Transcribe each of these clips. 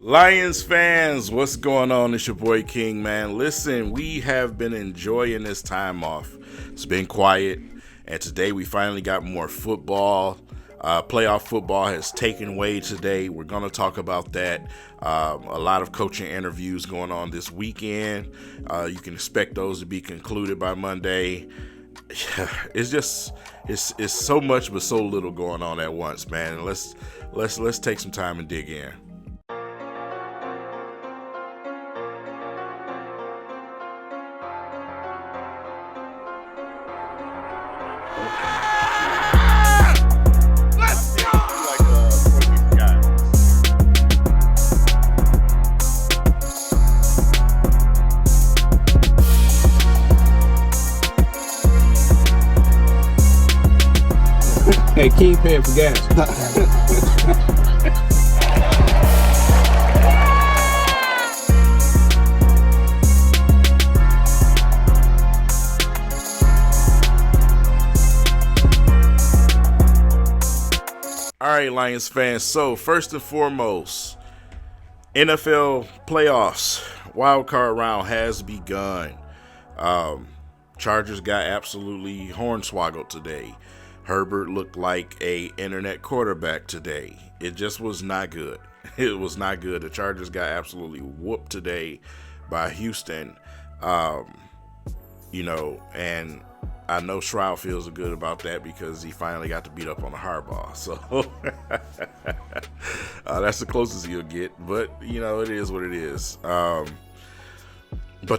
Lions fans, what's going on? It's your boy King, man. Listen, we have been enjoying this time off. It's been quiet, and today we finally got more football. Playoff football has taken way today. We're going to talk about that. A lot of coaching interviews going on this weekend. You can expect those to be concluded by Monday. It's so much but so little going on at once, man. Let's take some time and dig in. Hey, King paying for gas. All right, Lions fans. So first and foremost, NFL playoffs wild card round has begun. Chargers got absolutely hornswoggled today. Herbert looked like a internet quarterback today. It just was not good. It was not good. The Chargers got absolutely whooped today by Houston. And I know Shroud feels good about that because he finally got to beat up on the Harbaugh. So that's the closest he'll get. But, it is what it is. But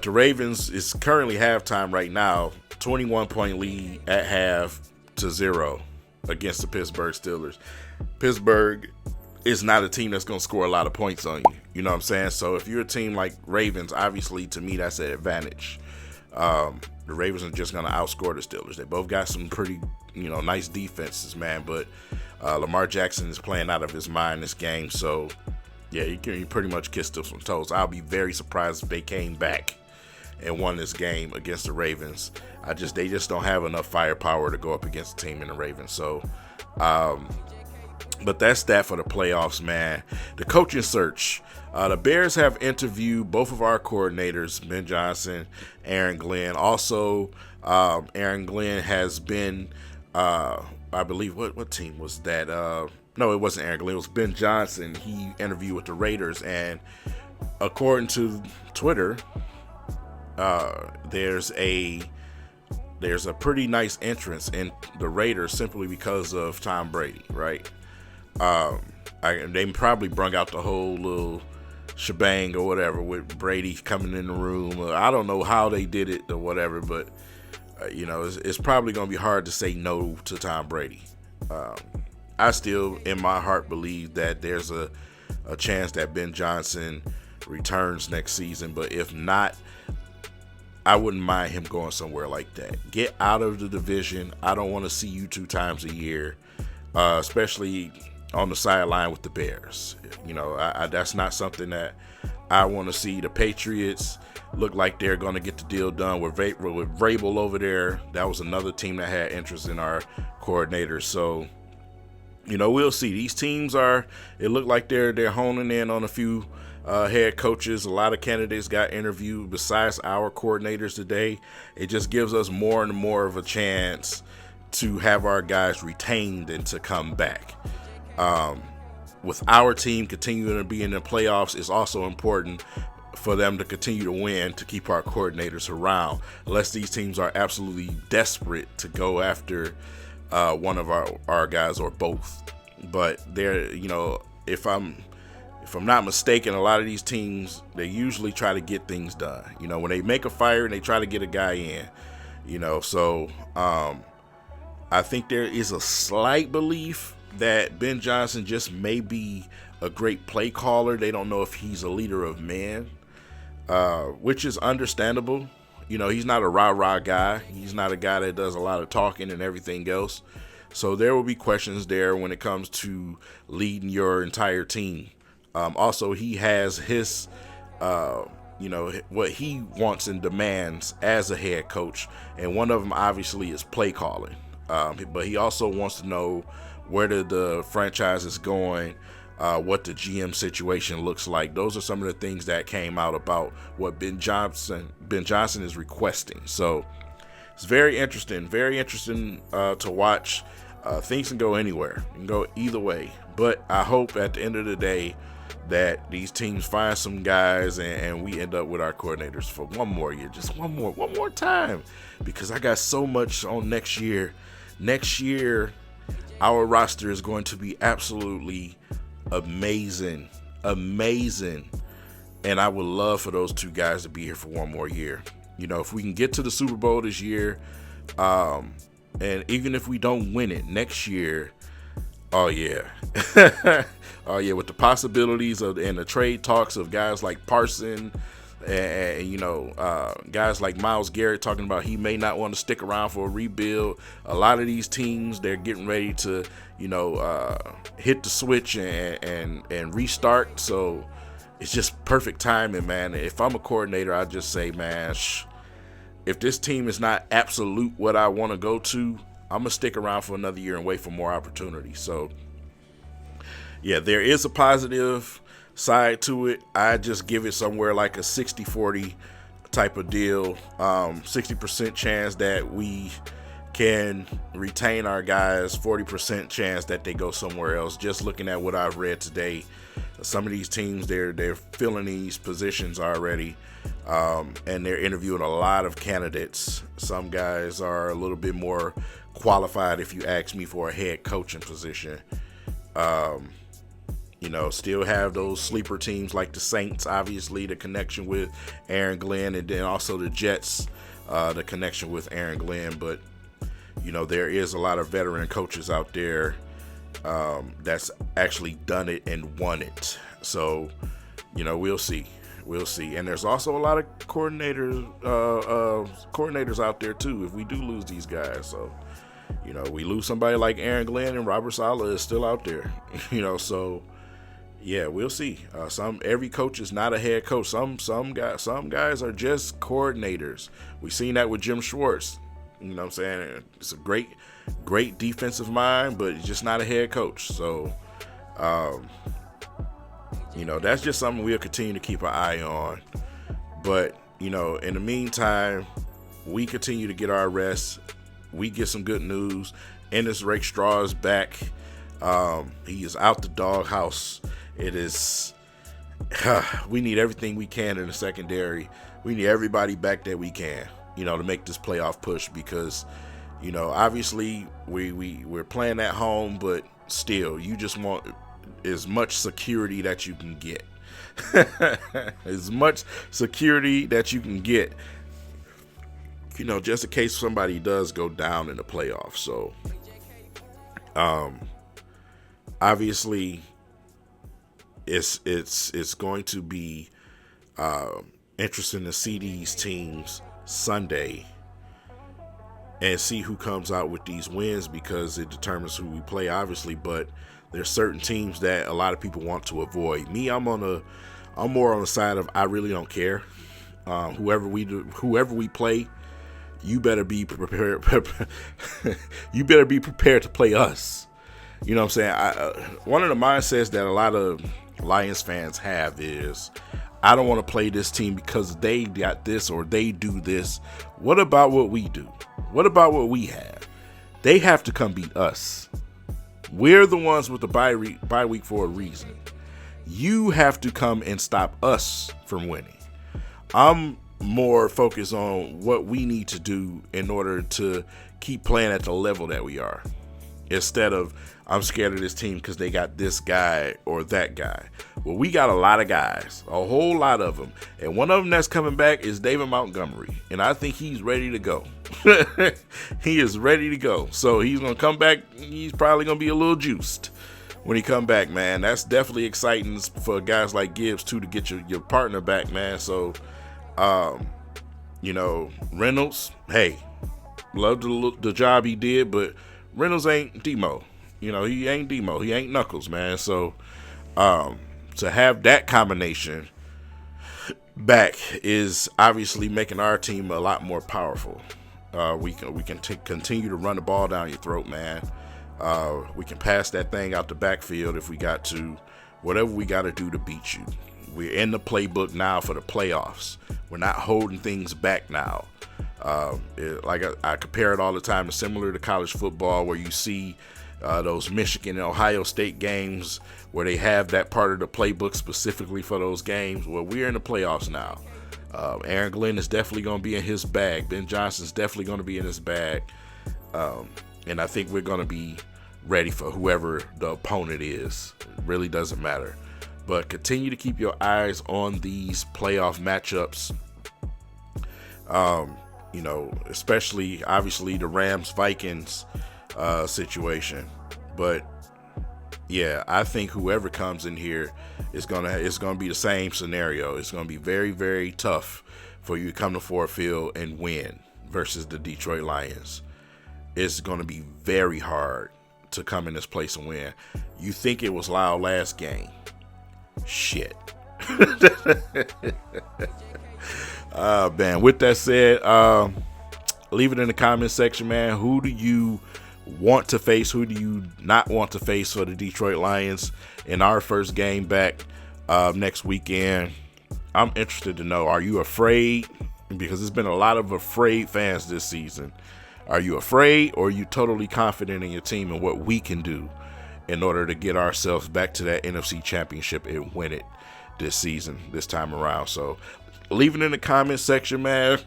the Ravens is currently halftime right now, 21-point lead at half to 0 against the Pittsburgh Steelers. Pittsburgh is not a team that's going to score a lot of points on you. You know what I'm saying? So if you're a team like Ravens, obviously to me that's an advantage. The Ravens are just going to outscore the Steelers. They both got some pretty, nice defenses, man. But Lamar Jackson is playing out of his mind this game. So yeah, you can pretty much kiss them some toes. I'll be very surprised if they came back and won this game against the Ravens. They just don't have enough firepower to go up against a team in the Ravens. So, but that's that for the playoffs, man. The coaching search. The Bears have interviewed both of our coordinators, Ben Johnson, Aaron Glenn. Also, Aaron Glenn has been, I believe, what team was that? No, it wasn't Aaron Glenn. It was Ben Johnson. He interviewed with the Raiders, and according to Twitter, there's a pretty nice entrance in the Raiders simply because of Tom Brady, right? They probably brung out the whole little shebang or whatever with Brady coming in the room. I don't know how they did it or whatever, but it's probably going to be hard to say no to Tom Brady. I still, in my heart, believe that there's a chance that Ben Johnson returns next season, but if not, I wouldn't mind him going somewhere like that. Get out of the division. I don't want to see you 2 times a year, especially on the sideline with the Bears. That's not something that I want to see. The Patriots look like they're going to get the deal done with Vrabel over there. That was another team that had interest in our coordinators. So, we'll see. These teams it look like they're honing in on a few head coaches. A lot of candidates got interviewed besides our coordinators today. It just gives us more and more of a chance to have our guys retained and to come back. With our team continuing to be in the playoffs, it's also important for them to continue to win to keep our coordinators around, unless these teams are absolutely desperate to go after one of our guys or both. But if I'm not mistaken, a lot of these teams, they usually try to get things done. When they make a fire and they try to get a guy in, so I think there is a slight belief that Ben Johnson just may be a great play caller. They don't know if he's a leader of men, which is understandable. He's not a rah-rah guy. He's not a guy that does a lot of talking and everything else. So there will be questions there when it comes to leading your entire team. Also, he has his, what he wants and demands as a head coach. And one of them obviously is play calling. But he also wants to know where the franchise is going what the GM situation looks like. Those are some of the things that came out about what Ben Johnson is requesting. So it's very interesting to watch. Things can go anywhere, can go either way. But I hope at the end of the day that these teams find some guys and we end up with our coordinators for one more year, just one more time, because I got so much on next year. Next year, our roster is going to be absolutely amazing. And I would love for those two guys to be here for one more year. You know, if we can get to the Super Bowl this year, and even if we don't win it next year, oh yeah. Oh yeah, with the possibilities and the trade talks of guys like Parson and guys like Myles Garrett talking about he may not want to stick around for a rebuild. A lot of these teams, they're getting ready to, hit the switch and restart. So it's just perfect timing, man. If I'm a coordinator, I just say, man, if this team is not absolute what I want to go to, I'm going to stick around for another year and wait for more opportunities. So, yeah, there is a positive side to it. I just give it somewhere like a 60-40 type of deal. 60% chance that we can retain our guys, 40% chance that they go somewhere else. Just looking at what I've read today, some of these teams, they're filling these positions already. And they're interviewing a lot of candidates. Some guys are a little bit more qualified, if you ask me, for a head coaching position. Still have those sleeper teams like the Saints, obviously, the connection with Aaron Glenn, and then also the Jets, the connection with Aaron Glenn. But, there is a lot of veteran coaches out there that's actually done it and won it. So, we'll see. We'll see. And there's also a lot of coordinators out there, too, if we do lose these guys. So, we lose somebody like Aaron Glenn, and Robert Saleh is still out there, so yeah, we'll see. Every coach is not a head coach. Some guys are just coordinators. We've seen that with Jim Schwartz. You know what I'm saying? It's a great defensive mind, but he's just not a head coach. So, that's just something we'll continue to keep an eye on. But, in the meantime, we continue to get our rest. We get some good news. Ennis Rakestraw is back. He is out the doghouse. It is. We need everything we can in the secondary. We need everybody back that we can, to make this playoff push, because, obviously we're playing at home, but still, you just want as much security that you can get. As much security that you can get. Just in case somebody does go down in the playoffs. So, obviously, it's going to be interesting to see these teams Sunday and see who comes out with these wins, because it determines who we play, obviously. But there's certain teams that a lot of people want to avoid. Me, I'm more on the side of I really don't care. Whoever we play, you better be prepared. You better be prepared to play us. You know what I'm saying? One of the mindsets that a lot of Lions fans have is, I don't want to play this team because they got this or they do this. What about what we do? What about what we have? They have to come beat us. We're the ones with the bye week for a reason. You have to come and stop us from winning. I'm more focused on what we need to do in order to keep playing at the level that we are, instead of I'm scared of this team because they got this guy or that guy. Well, we got a lot of guys, a whole lot of them, and one of them that's coming back is David Montgomery, and I think he's ready to go. He is ready to go, so he's gonna come back. He's probably gonna be a little juiced when he come back, man. That's definitely exciting for guys like Gibbs too, to get your partner back, man. So Reynolds, hey, love the job he did, but Reynolds ain't Demo. He ain't Demo. He ain't Knuckles, man. So to have that combination back is obviously making our team a lot more powerful. We can continue to run the ball down your throat, man. We can pass that thing out the backfield if we got to. whatever we got to do to beat you. We're in the playbook now for the playoffs. We're not holding things back now. Like I compare it all the time. It's similar to college football, where you see those Michigan and Ohio State games where they have that part of the playbook specifically for those games. Well, we're in the playoffs now. Aaron Glenn is definitely going to be in his bag. Ben Johnson's definitely going to be in his bag. And I think we're going to be ready for whoever the opponent is. It really doesn't matter. But continue to keep your eyes on these playoff matchups. You know, especially obviously the Rams-Vikings situation. But yeah, I think whoever comes in here it's gonna be the same scenario. It's gonna be very, very tough for you to come to Ford Field and win versus the Detroit Lions. It's gonna be very hard to come in this place and win. You think it was loud last game? Shit. Man, with that said, leave it in the comment section, man. Who do you want to face? Who do you not want to face for the Detroit Lions in our first game back next weekend? I'm interested to know, are you afraid? Because there's been a lot of afraid fans this season. Are you afraid, or are you totally confident in your team and what we can do in order to get ourselves back to that NFC Championship and win it this time around? So leave it in the comment section, man.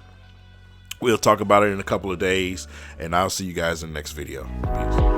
We'll talk about it in a couple of days, and I'll see you guys in the next video. Peace.